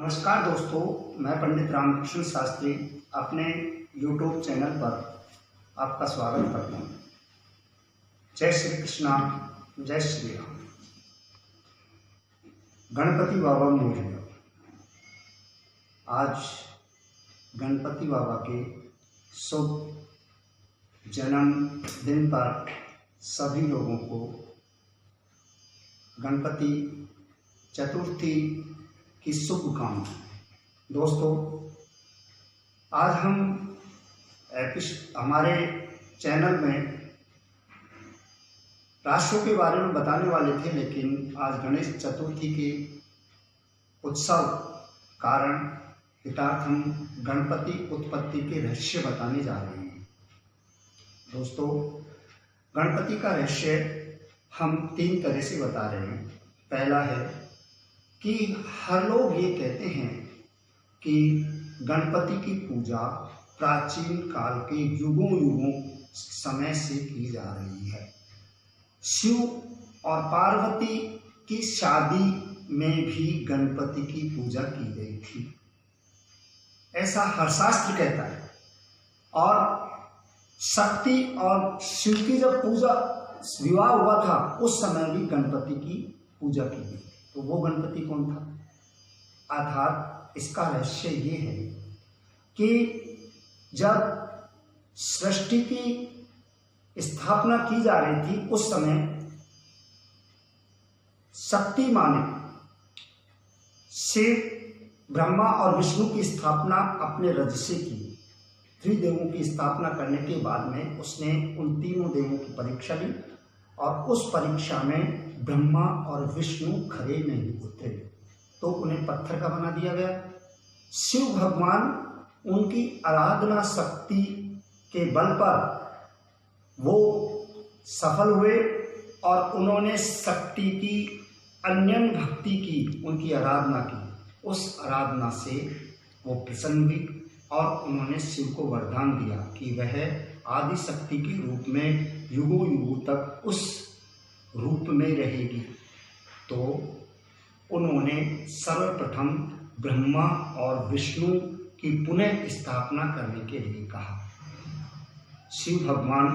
नमस्कार दोस्तों, मैं पंडित रामकृष्ण शास्त्री अपने YouTube चैनल पर आपका स्वागत करता हूँ। जय श्री कृष्णा, जय श्री राम। गणपति बाबा मोरया। आज गणपति बाबा के शुभ जन्मदिन पर सभी लोगों को गणपति चतुर्थी की शुभकामनाएं। दोस्तों, आज हम हमारे चैनल में राशियों के बारे में बताने वाले थे, लेकिन आज गणेश चतुर्थी के उत्सव कारण हितार्थ हम गणपति उत्पत्ति के रहस्य बताने जा रहे हैं। दोस्तों, गणपति का रहस्य हम 3 तरह से बता रहे हैं। पहला है कि हर लोग ये कहते हैं कि गणपति की पूजा प्राचीन काल के युगों समय से की जा रही है। शिव और पार्वती की शादी में भी गणपति की पूजा की गई थी, ऐसा हर शास्त्र कहता है। और शक्ति और शिव की जब विवाह हुआ था उस समय भी गणपति की पूजा की गई। तो वो गणपति कौन था? अर्थात इसका रहस्य ये है कि जब सृष्टि की स्थापना की जा रही थी उस समय शक्ति मां ने शिव, ब्रह्मा और विष्णु की स्थापना अपने रज से की। त्रिदेवों की स्थापना करने के बाद में उसने उन तीनों देवों की परीक्षा ली और उस परीक्षा में ब्रह्मा और विष्णु खरे नहीं उतरे तो उन्हें पत्थर का बना दिया गया। शिव भगवान उनकी आराधना शक्ति के बल पर वो सफल हुए और उन्होंने शक्ति की अन्यन भक्ति की, उनकी आराधना की। उस आराधना से वो प्रसन्न हुई और उन्होंने शिव को वरदान दिया कि वह आदि शक्ति के रूप में युगों युगों तक उस रूप में रहेगी। तो उन्होंने सर्वप्रथम ब्रह्मा और विष्णु की पुनः स्थापना करने के लिए कहा। शिव भगवान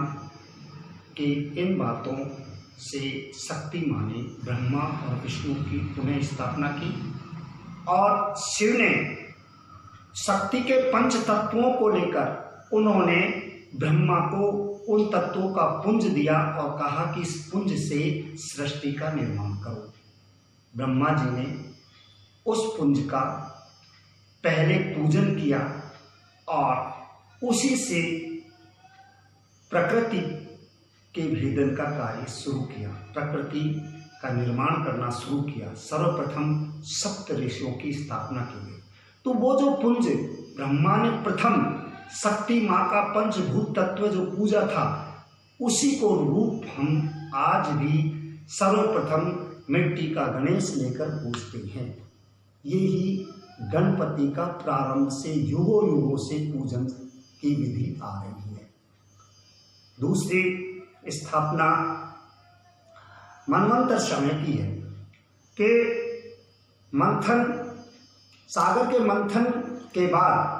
के इन बातों से शक्ति मां ने ब्रह्मा और विष्णु की पुनः स्थापना की और शिव ने शक्ति के 5 तत्वों को लेकर उन्होंने ब्रह्मा को उन तत्वों का पुंज दिया और कहा कि इस पुंज से सृष्टि का निर्माण करो। ब्रह्मा जी ने उस पुंज का पहले पूजन किया और उसी से प्रकृति के भेदन का कार्य शुरू किया, प्रकृति का निर्माण करना शुरू किया। सर्वप्रथम 7 ऋषियों की स्थापना की गई। तो वो जो पुंज ब्रह्मा ने प्रथम शक्ति मां का पंचभूत तत्व जो पूजा था, उसी को रूप हम आज भी सर्वप्रथम मिट्टी का गणेश लेकर पूजते हैं। यही गणपति का प्रारंभ से युगों से पूजन की विधि आ रही है। दूसरी स्थापना मनवंतर समय की है कि सागर के मंथन के बाद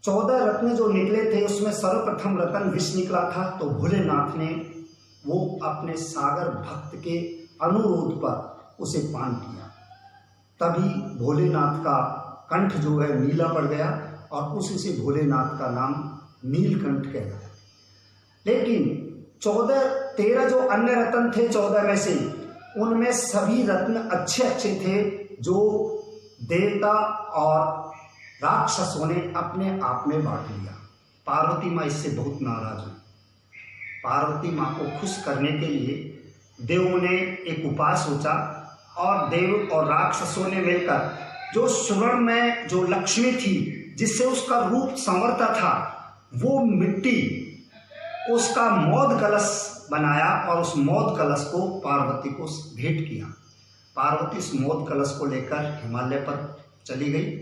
14 रत्न जो निकले थे उसमें सर्वप्रथम रत्न विष निकला था। तो भोलेनाथ ने वो अपने सागर भक्त के अनुरोध पर उसे पान किया। तभी भोलेनाथ का कंठ जो है नीला पड़ गया और उसी से भोलेनाथ का नाम नीलकंठ कहलाया। लेकिन 13 जो अन्य रत्न थे 14 में से, उनमें सभी रत्न अच्छे थे जो देवता और राक्षसों ने अपने आप में बांट लिया। पार्वती माँ इससे बहुत नाराज हुई। पार्वती माँ को खुश करने के लिए देवों ने एक उपाय सोचा और देव और राक्षसों ने मिलकर जो स्वर्ण में जो लक्ष्मी थी जिससे उसका रूप संवरता था, वो मिट्टी उसका मौद कलश बनाया और उस मौद कलश को पार्वती को भेंट किया। पार्वती इस मौद कलश को लेकर हिमालय पर चली गई।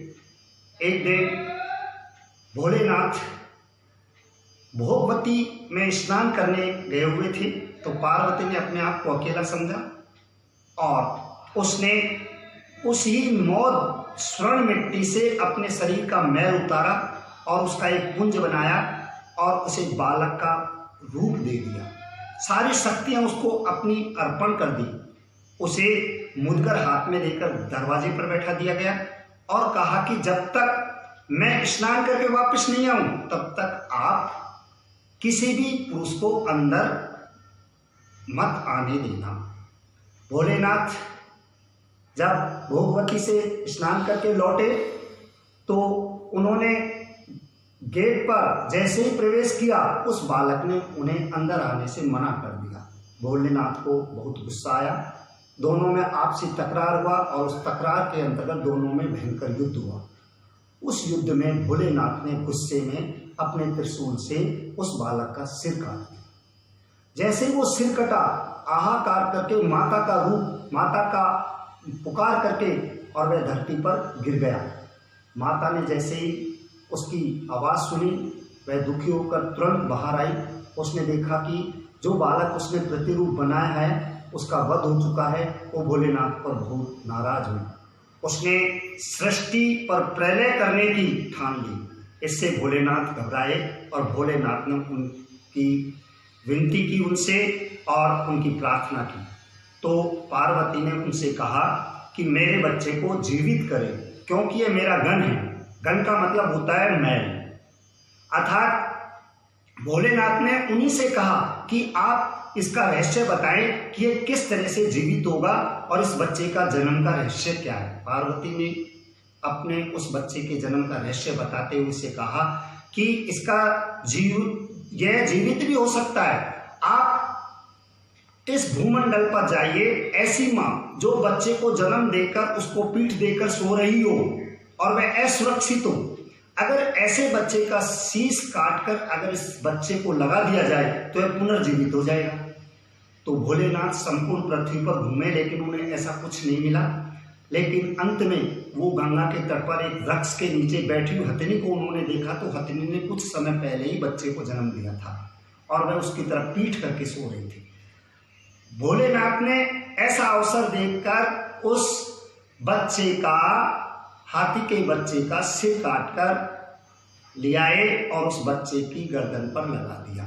एक दिन भोलेनाथ भोगवती में स्नान करने गए हुए थे, तो पार्वती ने अपने आप को अकेला समझा और उसने उसी मौद स्वर्ण मिट्टी से अपने शरीर का मैल उतारा और उसका एक पुंज बनाया और उसे बालक का रूप दे दिया। सारी शक्तियां उसको अपनी अर्पण कर दी। उसे मुदगर हाथ में लेकर दरवाजे पर बैठा दिया गया और कहा कि जब तक मैं स्नान करके वापस नहीं आऊं तब तक आप किसी भी पुरुष को अंदर मत आने देना। भोलेनाथ जब भोगवती से स्नान करके लौटे तो उन्होंने गेट पर जैसे ही प्रवेश किया उस बालक ने उन्हें अंदर आने से मना कर दिया। भोलेनाथ को बहुत गुस्सा आया। दोनों में आपसी तकरार हुआ और उस तकरार के अंतर्गत दोनों में भयंकर युद्ध हुआ। उस युद्ध में भोलेनाथ ने गुस्से में अपने त्रिशूल से उस बालक का सिर काट दिया। जैसे वो सिर कटा, आहाकार करके माता का रूप, माता का पुकार करके और वह धरती पर गिर गया। माता ने जैसे ही उसकी आवाज़ सुनी वह दुखी होकर तुरंत बाहर आई। उसने देखा कि जो बालक उसने प्रतिरूप बनाया है उसका वध हो चुका है। वो भोलेनाथ पर बहुत नाराज हुई। उसने सृष्टि पर प्रलय करने की ठान ली। इससे भोलेनाथ घबराए और भोलेनाथ ने उनकी विनती की उनसे और उनकी प्रार्थना की। तो पार्वती ने उनसे कहा कि मेरे बच्चे को जीवित करें, क्योंकि ये मेरा गण है। गण का मतलब होता है मैल। अर्थात भोलेनाथ ने उन्हीं से कहा कि आप इसका रहस्य बताएं कि ये किस तरह से जीवित होगा और इस बच्चे का जन्म का रहस्य क्या है। पार्वती ने अपने उस बच्चे के जन्म का रहस्य बताते हुए उसे कहा कि इसका यह जीवित भी हो सकता है। आप इस भूमंडल पर जाइए, ऐसी माँ जो बच्चे को जन्म देकर उसको पीठ देकर सो रही हो और वह असुरक्षित हो, अगर ऐसे बच्चे का शीश काटकर अगर इस बच्चे को लगा दिया जाए तो यह पुनर्जीवित हो जाएगा। तो भोलेनाथ संपूर्ण पृथ्वी पर घूमे लेकिन उन्हें ऐसा कुछ नहीं मिला। लेकिन अंत में वो गंगा के तट पर एक वृक्ष के नीचे बैठी हुई हथिनी को उन्होंने देखा। तो हथिनी ने कुछ समय पहले ही बच्चे को जन्म दिया था और वह उसकी तरफ पीठ करके सो रही थी। भोलेनाथ ने ऐसा अवसर देखकर उस बच्चे का, हाथी के बच्चे का सिर काटकर ले आए और उस बच्चे की गर्दन पर लगा दिया।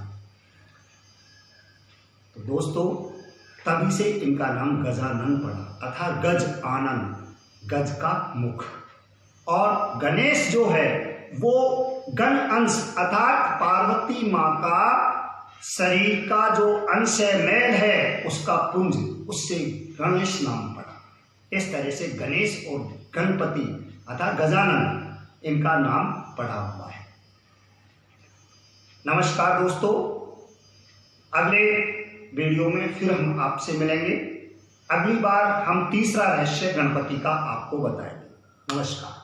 तो दोस्तों तभी से इनका नाम गजानन पड़ा, अर्थात गज आनन, गज का मुख। और गणेश जो है वो गण अंश अर्थात पार्वती माँ का शरीर का जो अंश है, मैल है, उसका पुंज, उससे गणेश नाम पड़ा। इस तरह से गणेश और गणपति अर्थात गजानन इनका नाम पड़ा हुआ है। नमस्कार दोस्तों, अगले वीडियो में फिर हम आपसे मिलेंगे। अगली बार हम तीसरा रहस्य गणपति का आपको बताएंगे। नमस्कार।